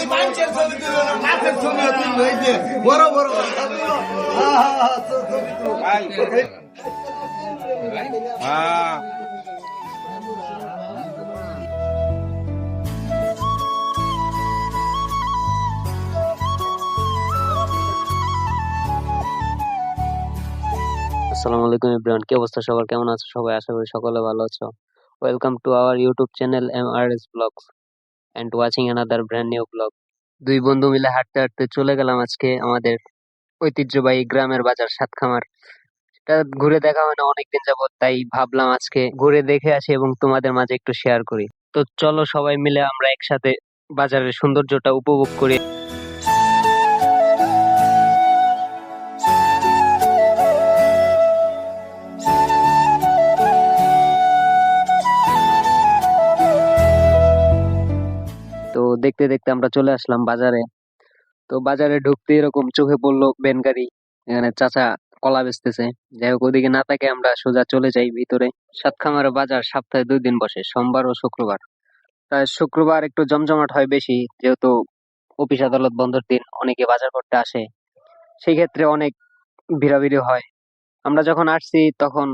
খালি পাঁচের ছবি তুলো না, মাছের ছবি তুললো, এই যে বড় বড় আসসালামু আলাইকুম এভরিওয়ান, কি অবস্থা সবার? কেমন আছো সবাই? আশা করি সকলে ভালো আছো। Welcome to our YouTube channel MRS vlogs and watching another brand new vlog. দুই বন্ধু মিলে হাঁটতে হাঁটতে চলে গেলাম আজকে আমাদের ঐতিহ্যবাহী গ্রামের বাজার সাতখামার। এটা ঘুরে দেখা হয় না অনেকদিন যাবত, তাই ভাবলাম আজকে ঘুরে দেখে আসি এবং তোমাদের মাঝে একটু শেয়ার করি। তো চলো সবাই মিলে আমরা একসাথে বাজারের সৌন্দর্যটা উপভোগ করি। তো দেখতে দেখতে আমরা চলে আসলাম বাজারে। তো বাজারে ঢুকতে এরকম চোখে পড়লো ভ্যান গাড়ি, এখানে চাচা কলা বেচতেছে। যাই হোক, ওদিকে না তাকে আমরা সোজা চলে যাই ভিতরে। সাতখামার বাজার সপ্তাহে 2 দিন বসে, সোমবার ও শুক্রবার। তাই শুক্রবার একটু জমজমাট হয় বেশি, যেহেতু অফিস আদালত বন্ধের দিন অনেকে বাজার করতে আসে, সেই ক্ষেত্রে অনেক ভিড়াভিড়ি হয়। আমরা যখন আসছি তখন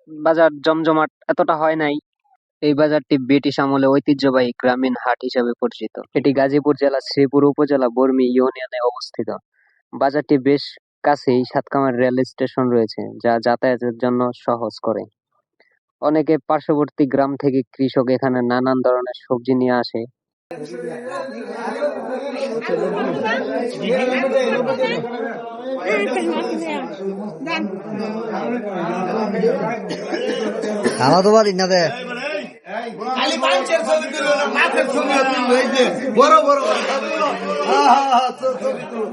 বাজার জমজমাট এতটা হয় নাই। এই বাজারটি ব্রিটিশ আমলে ঐতিহ্যবাহী গ্রামীণ হাট হিসেবে পরিচিত। এটি গাজীপুর জেলা শ্রীপুর উপজেলা বর্মি ইউনিয়নে অবস্থিত। বাজারটি বেশ কাছেই সাতকামার রেল স্টেশন রয়েছে, যা যাতায়াতের জন্য সহজ করে। অনেকে পার্শ্ববর্তী গ্রাম থেকে কৃষক এখানে নানান ধরনের সবজি নিয়ে আসে। আমাদের বাড়ি না দে খালি পাঁচের ছবি তুলো না, মাছের ছবি তুললো, এই যে বড় বড় ছবি তুলো,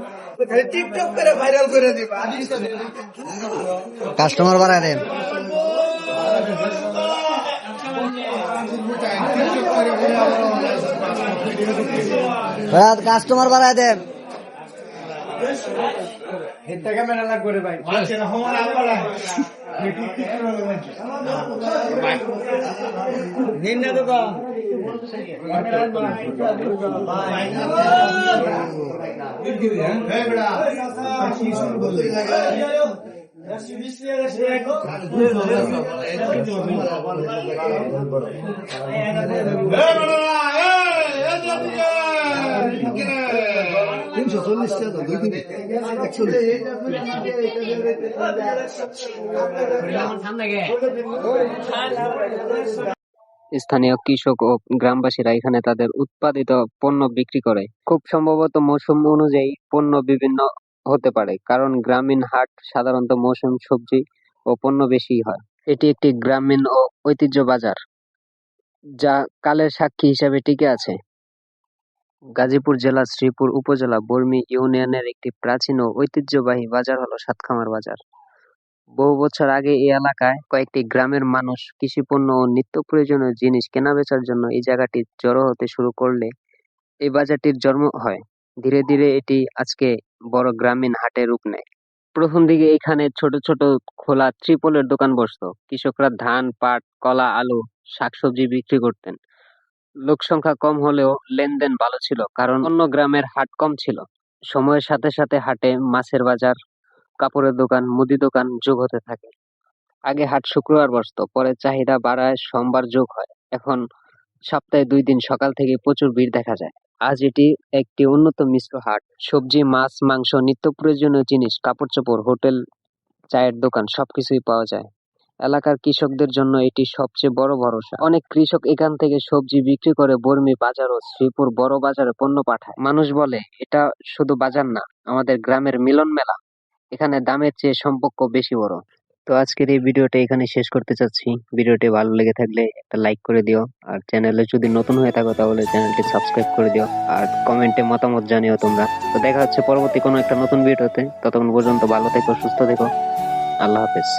খালি টিকটক করে ভাইরাল করে দিবা। কাস্টমার বাড়ায় দেন। কাস্টমার বাড়ায় দেন। ক্যামেরা লাগবে রে ভাই, স্থানীয় কৃষক ও গ্রামবাসীরা এখানে তাদের উৎপাদিত পণ্য বিক্রি করে। খুব সম্ভবত মৌসুম অনুযায়ী পণ্য বিভিন্ন হতে পারে, কারণ গ্রামীণ হাট সাধারণত মৌসুম সবজি ও পণ্য বেশি হয়। এটি একটি গ্রামীণ ও ঐতিহ্য বাজার, যা কালের সাক্ষী হিসেবে টিকে আছে। গাজীপুর জেলা শ্রীপুর উপজেলা বর্মি ইউনিয়নের একটি প্রাচীন ও ঐতিহ্যবাহী বাজার হলো সাতখামার বাজার। বহু বছর আগে এই এলাকায় কয়েকটি গ্রামের মানুষ কৃষিপণ্য ও নিত্য প্রয়োজনীয় জিনিস কেনাবেচার জন্য এই জায়গাটি জড়ো হতে শুরু করলে এই বাজারটির জন্ম হয়। ধীরে ধীরে এটি আজকে বড় গ্রামীণ হাটে রূপ নেয়। প্রথম দিকে এখানে ছোট ছোট খোলা ত্রিপলের দোকান বসতো। কৃষকরা ধান, পাট, কলা, আলু, শাকসবজি বিক্রি করতেন। লোক সংখ্যা কম হলেও লেনদেন ভালো ছিল, কারণ অন্য গ্রামের হাট কম ছিল। সময়ের সাথে সাথে হাটে মাছের বাজার, কাপড়ের দোকান, মুদি দোকান যোগ হতে থাকে। আগে হাট শুক্রবার বসতো, পরে চাহিদা বাড়ায় সোমবার যোগ হয়। এখন সপ্তাহে 2 দিন সকাল থেকে প্রচুর ভিড় দেখা যায়। আজ এটি একটি উন্নত মিশ্র হাট। সবজি, মাছ, মাংস, নিত্য প্রয়োজনীয় জিনিস, কাপড় চোপড়, হোটেল, চায়ের দোকান সবকিছুই পাওয়া যায়। এলাকার কৃষকদের জন্য এটি সবচেয়ে বড় ভরসা। অনেক কৃষক এখান থেকে সবজি বিক্রি করে বর্মি বাজার ও শ্রীপুর বড় বাজারে পণ্য পাঠায়। মানুষ বলে এটা শুধু বাজার না, আমাদের গ্রামের মিলন মেলা। এখানে দামের চেয়ে সম্পর্ক বেশি বড়। তো আজকের এই ভিডিওটা এখানে শেষ করতে চাচ্ছি। ভিডিওটি ভালো লেগে থাকলে একটা লাইক করে দিও, আর চ্যানেলে যদি নতুন হয়ে থাকো তাহলে চ্যানেলটি সাবস্ক্রাইব করে দিও, আর কমেন্টে মতামত জানিও তোমরা। তো দেখা হচ্ছে পরবর্তী কোনো একটা নতুন ভিডিওতে। ততক্ষণ পর্যন্ত ভালো থেকো, সুস্থ থেকো। আল্লাহ হাফেজ।